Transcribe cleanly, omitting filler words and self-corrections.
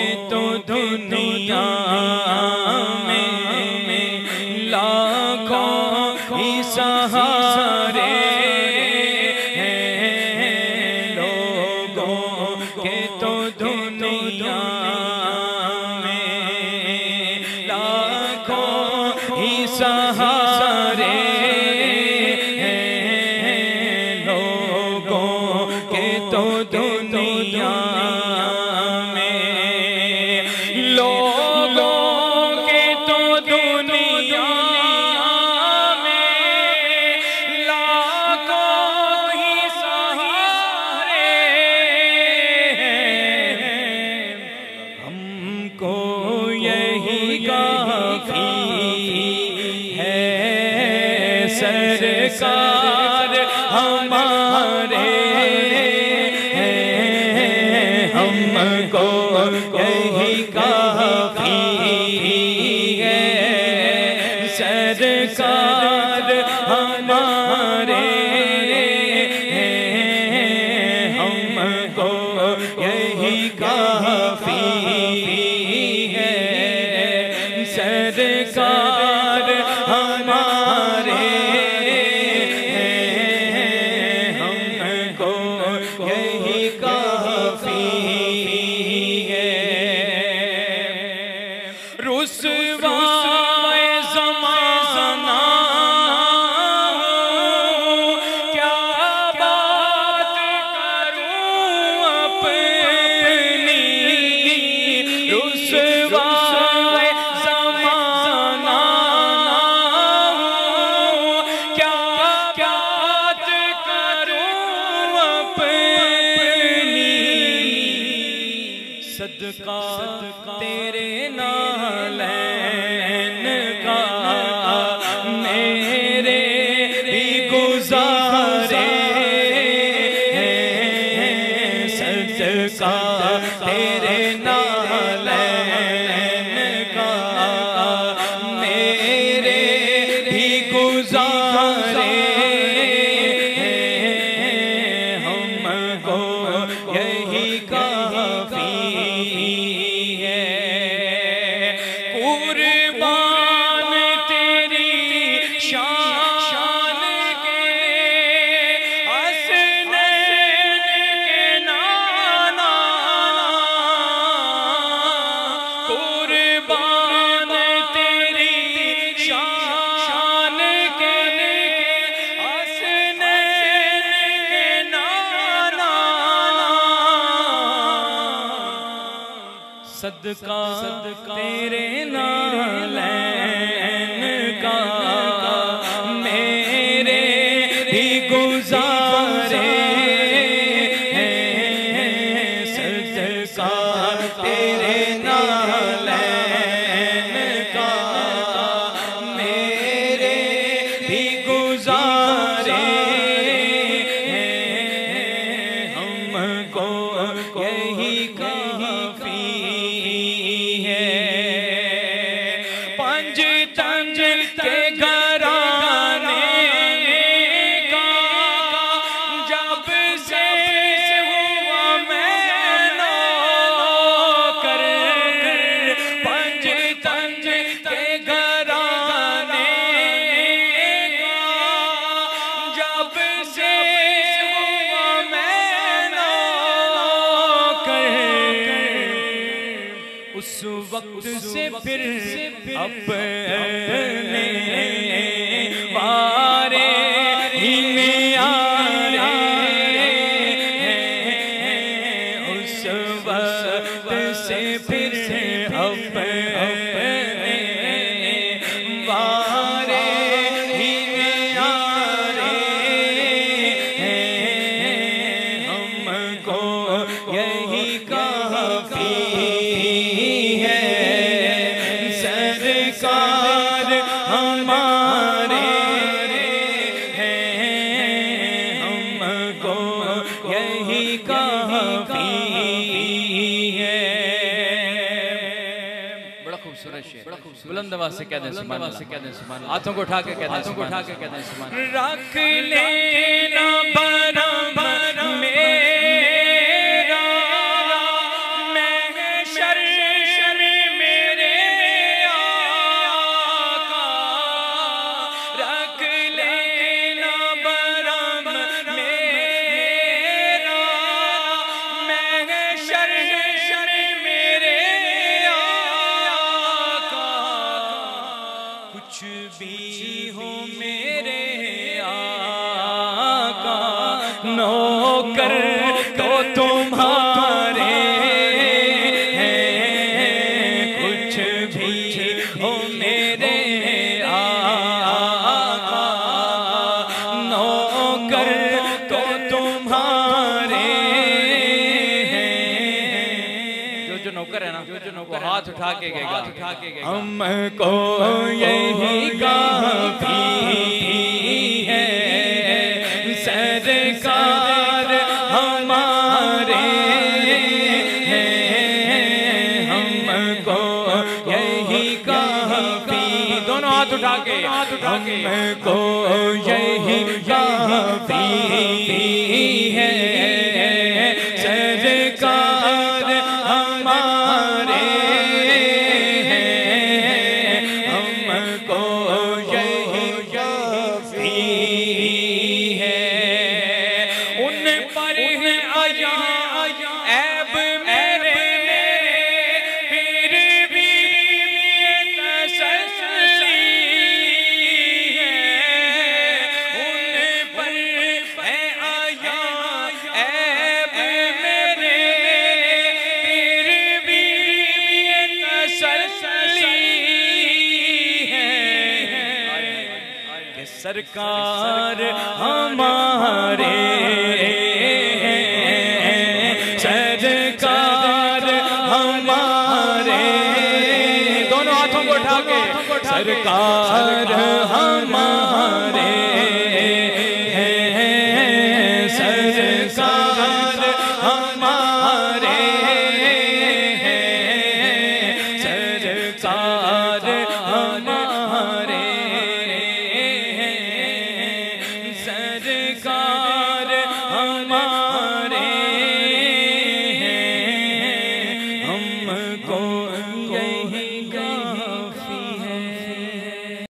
کے تو دنیا میں لاکھوں ہی سہارے ہیں، لوگوں کے تو دنیا میں لاکھوں ہی سہارے ہیں، لوگوں کے تو دنیا سرکار ہمارے ہیں، ہم کو یہی کافی ہے، سرکار ہمارے ہیں، ہم کو یہی کافی ہے، سرکار ہمارے صدقہ تیرے نالین کا میرے بھی گزارے ہیں، صدقہ تیرے نالین کا میرے بھی گزارے ہیں، ہم کو یہی کافی صدقہ تیرے نالین کا میرے بھی گزارے ہیں، صدقہ تیرے نالین کا میرے بھی گزارے ہیں، ہم کو یہی کافی اس وقت سے پھر اپنے بارے ہی میں آرے ہیں، اس وقت سے پھر اپنے بارے ہی میں آرے ہیں، ہم کو یہی کافی بلند آواز سے کہہ دیں سبحان اللہ، ہاتھوں کو اٹھا کے کہہ دیں سبحان اللہ، رکھ لینا برم میرا میں شر ہو میرے آقا نوکر تو تمہارے ہیں جو نوکر ہے نا وہ ہاتھ اٹھا کے گئے گا ہم کو یہی کافی ہے سرکار ہمارے اٹھا کے ہم کو یہی کافی ہے سرکار ہمارے ہم کو یہی کافی ہے ان پر ہے آیا عیب میرے پھر بھی سرکار ہمارے سرکار ہمارے دونوں ہاتھوں کو اٹھا کے سرکار ہمارے سرکار ہمارے سرکار